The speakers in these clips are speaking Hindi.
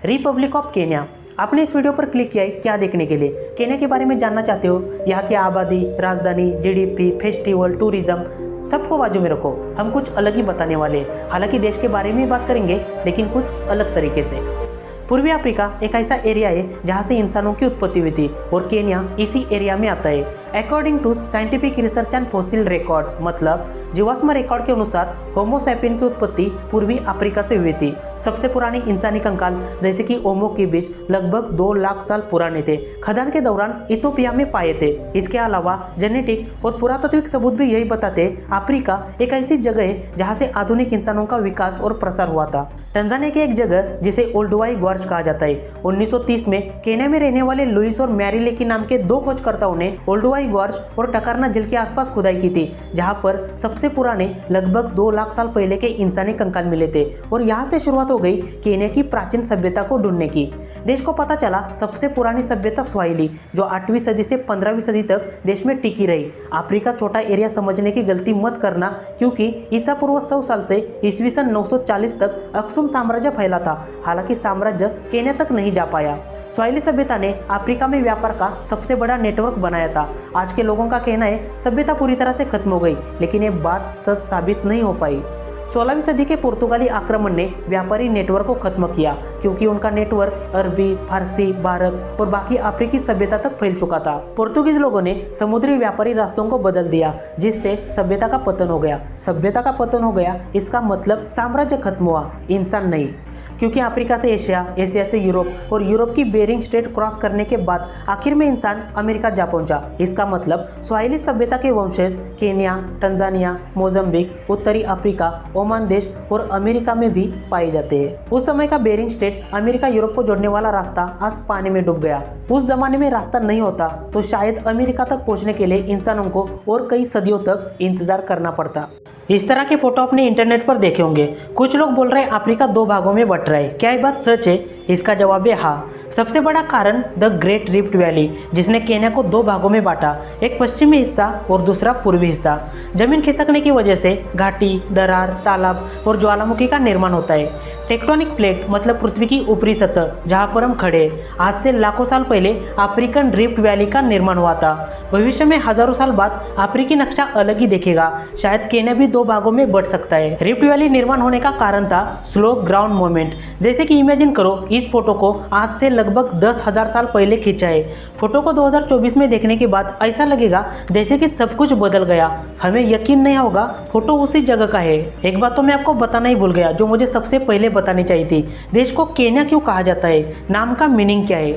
Republic of Kenya. आपने इस वीडियो पर क्लिक किया है क्या देखने के लिए? केन्या के बारे में जानना चाहते हो? यहाँ की आबादी, राजधानी, जीडीपी, फेस्टिवल, टूरिज्म सबको बाजू में रखो। हम कुछ अलग ही बताने वाले हैं। हालांकि देश के बारे में बात करेंगे, लेकिन कुछ अलग तरीके से। पूर्वी अफ्रीका एक ऐसा एरिया है जहाँ से इंसानों की उत्पत्ति हुई थी और केन्या इसी एरिया में आता है। According to scientific research and fossil records, मतलब जीवाश्म रिकॉर्ड के अनुसार होमो सैपियन की उत्पत्ति पूर्वी अफ्रीका से हुई थी। सबसे पुराने इंसानी कंकाल जैसे कि होमो किबिश लगभग 2 लाख साल पुराने थे। खदान के दौरान इथोपिया में पाए थे। इसके अलावा जेनेटिक और पुरातात्विक सबूत भी यही बताते अफ्रीका एक ऐसी जगह है जहाँ से आधुनिक इंसानों का विकास और प्रसार हुआ था। तंजानिया की एक जगह जिसे ओल्डोवाई गॉर्ज कहा जाता है। 1930 में केन्या में रहने वाले लुइस और मैरी लेकी नाम के 2 खोजकर्ताओं ने ओल्डोवाई गॉर्ज और टकरना झील के आसपास खुदाई की थी, जहां पर सबसे पुराने लगभग 2 लाख साल पहले के इंसानी कंकाल मिले थे। और यहां से शुरुआत हो गई केन्या की प्राचीन सभ्यता को ढूंढने की। देश को पता चला सबसे पुरानी सभ्यता स्वाहिली, जो 8वीं सदी से 15वीं सदी तक देश में टिकी रही। अफ्रीका छोटा एरिया समझने की गलती मत करना, क्योंकि ईसा पूर्व 100 साल से ईस्वी सन 940 तक अक्सुम साम्राज्य फैला था। हालांकि साम्राज्य केन्या तक नहीं जा पाया। स्वाहिली सभ्यता ने अफ्रीका में व्यापार का सबसे बड़ा नेटवर्क बनाया था। आज के लोगों का कहना है सभ्यता पूरी तरह से खत्म हो गई, लेकिन ये बात सच साबित नहीं हो पाई। 16वीं सदी के पुर्तगाली आक्रमण ने व्यापारी नेटवर्क को खत्म किया, क्योंकि उनका नेटवर्क अरबी, फारसी, भारत और बाकी अफ्रीकी सभ्यता तक फैल चुका था। पुर्तगीज लोगों ने समुद्री व्यापारी रास्तों को बदल दिया, जिससे सभ्यता का पतन हो गया। सभ्यता का पतन हो गया इसका मतलब साम्राज्य खत्म हुआ, इंसान नहीं। क्योंकि अफ्रीका से एशिया, एशिया से यूरोप और यूरोप की बेरिंग स्ट्रेट क्रॉस करने के बाद आखिर में इंसान अमेरिका जा पहुंचा। इसका मतलब स्वाहिली सभ्यता के वंशज केन्या, तंजानिया, मोजाम्बिक, उत्तरी अफ्रीका, ओमान देश और अमेरिका में भी पाए जाते हैं। उस समय का बेरिंग स्ट्रेट अमेरिका यूरोप को जोड़ने वाला रास्ता आज पानी में डूब गया। उस जमाने में रास्ता नहीं होता तो शायद अमेरिका तक पहुंचने के लिए इंसानों को और कई सदियों तक इंतजार करना पड़ता। इस तरह के फोटो अपने इंटरनेट पर देखे होंगे। कुछ लोग बोल रहे हैं अफ्रीका 2 भागों में बट रहा है। क्या ये बात सच है? इसका जवाब है हाँ। सबसे बड़ा कारण द ग्रेट रिफ्ट वैली, जिसने केन्या को 2 भागों में बांटा, एक पश्चिमी हिस्सा और दूसरा पूर्वी हिस्सा। जमीन खिसकने की वजह से घाटी, दरार, तालाब और ज्वालामुखी का निर्माण होता है। टेक्टोनिक प्लेट मतलब पृथ्वी की ऊपरी सतह जहाँ पर हम खड़े, आज से लाखों साल पहले अफ्रीकन रिफ्ट वैली का निर्माण हुआ था। भविष्य में हजारों साल बाद अफ्रीकी नक्शा अलग ही दिखेगा। शायद केन्या भी 2 भागों में बट सकता है। रिफ्ट वैली निर्माण होने का कारण था स्लो ग्राउंड मूवमेंट। जैसे कि इमेजिन करो इस फोटो को आज से लगभग 10,000 साल पहले खींचा है। फोटो को 2024 में देखने के बाद ऐसा लगेगा जैसे कि सब कुछ बदल गया। हमें यकीन नहीं होगा फोटो उसी जगह का है। एक बात तो मैं आपको बताना ही भूल गया, जो मुझे सबसे पहले बतानी चाहिए थी। देश को केन्या क्यों कहा जाता है? नाम का मीनिंग क्या है?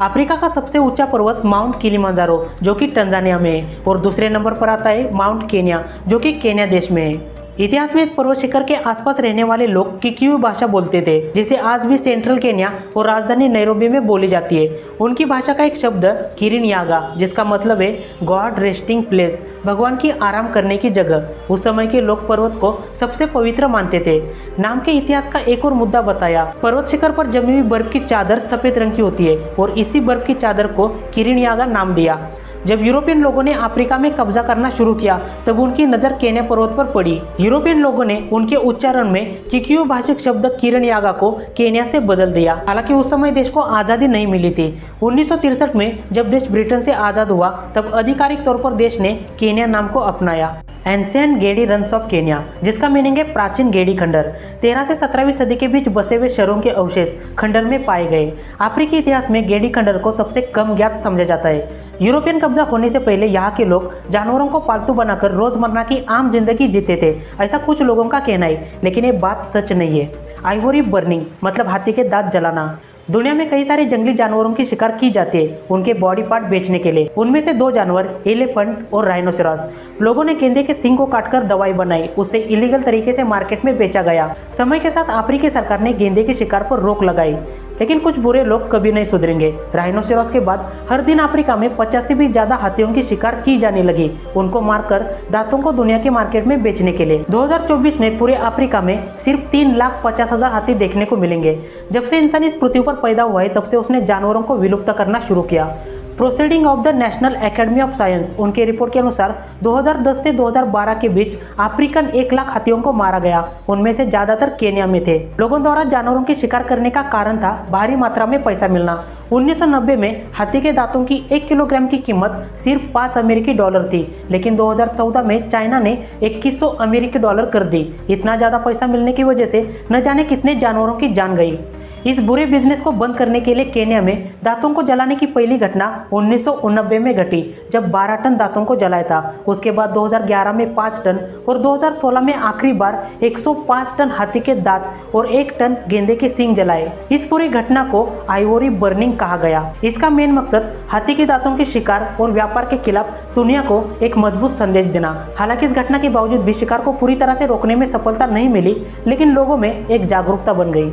अफ्रीका का सबसे ऊंचा पर्वत माउंट किलिमंजारो, जो कि तंजानिया में है, और दूसरे नंबर पर आता है माउंट केन्या, जो कि केन्या देश में है। इतिहास में इस पर्वत शिखर के आसपास रहने वाले लोग किकियू भाषा बोलते थे, जिसे आज भी सेंट्रल केन्या और राजधानी नैरोबी में बोली जाती है। उनकी भाषा का एक शब्द किरिनयागा, जिसका मतलब है गॉड रेस्टिंग प्लेस, भगवान की आराम करने की जगह। उस समय के लोग पर्वत को सबसे पवित्र मानते थे। नाम के इतिहास का एक और मुद्दा बताया। पर्वत शिखर पर जमी हुई बर्फ की चादर सफेद रंग की होती है और इसी बर्फ की चादर को किरिनयागा नाम दिया। जब यूरोपियन लोगों ने अफ्रीका में कब्जा करना शुरू किया, तब उनकी नज़र केन्या पर्वत पर पड़ी। यूरोपियन लोगों ने उनके उच्चारण में किकियू भाषिक शब्द किरिनयागा को केन्या से बदल दिया। हालांकि उस समय देश को आज़ादी नहीं मिली थी। 1963 में जब देश ब्रिटेन से आज़ाद हुआ, तब आधिकारिक तौर पर देश ने केन्या नाम को अपनाया। एंशिएंट गेडी रन्स ऑफ केन्या, जिसका मीनिंग है प्राचीन गेडी खंडर। 13 से 17वीं सदी के बीच बसे हुए शहरों के अवशेष खंडर में पाए गए। अफ्रीकी इतिहास में गेडी खंडर को सबसे कम ज्ञात समझा जाता है। यूरोपियन कब्जा होने से पहले यहाँ के लोग जानवरों को पालतू बनाकर रोजमर्रा की आम जिंदगी जीते थे, ऐसा कुछ लोगों का कहना है, लेकिन ये बात सच नहीं है। आइवरी बर्निंग मतलब हाथी के दांत जलाना। दुनिया में कई सारे जंगली जानवरों की शिकार की जाती है उनके बॉडी पार्ट बेचने के लिए। उनमें से 2 जानवर एलिफेंट और राइनोसेरस। लोगों ने गेंडे के सींग को काटकर दवाई बनाई, उसे इलीगल तरीके से मार्केट में बेचा गया। समय के साथ अफ्रीकी सरकार ने गेंडे के शिकार पर रोक लगाई, लेकिन कुछ बुरे लोग कभी नहीं सुधरेंगे। राइनोसेरस के बाद हर दिन अफ्रीका में 50 से भी ज्यादा हाथियों की शिकार की जाने लगी, उनको मारकर दांतों को दुनिया के मार्केट में बेचने के लिए। 2024 में पूरे अफ्रीका में सिर्फ 3,50,000 हाथी देखने को मिलेंगे। जब से इंसान इस पृथ्वी पर पैदा हुआ है, तब से उसने जानवरों को विलुप्त करना शुरू किया। Proceeding of the national academy of science, उनके रिपोर्ट के अनुसार 2010 से 2012 के बीच अफ्रीकन 1 लाख हाथियों को मारा गया। उनमें से ज्यादातर केन्या में थे। लोगों द्वारा जानवरों के शिकार करने का कारण था भारी मात्रा में पैसा मिलना। 1990 में हाथी के दांतों की 1 किलोग्राम की कीमत सिर्फ 5 अमेरिकी डॉलर थी, लेकिन 2014 में चाइना ने 2100 अमेरिकी डॉलर कर दी। इतना ज्यादा पैसा मिलने की वजह से न जाने कितने जानवरों की जान गई। इस बुरे बिजनेस को बंद करने के लिए केन्या में दांतों को जलाने की पहली घटना 1989 में घटी, जब 12 टन दांतों को जलाया था। उसके बाद 2011 में 5 टन और 2016 में आखिरी बार 105 टन हाथी के दांत और 1 टन गेंदे के सींग जलाए। इस पूरी घटना को आइवोरी बर्निंग कहा गया। इसका मेन मकसद हाथी के दांतों के शिकार और व्यापार के खिलाफ दुनिया को एक मजबूत संदेश देना। हालांकि इस घटना के बावजूद भी शिकार को पूरी तरह से रोकने में सफलता नहीं मिली, लेकिन लोगों में एक जागरूकता बन गई।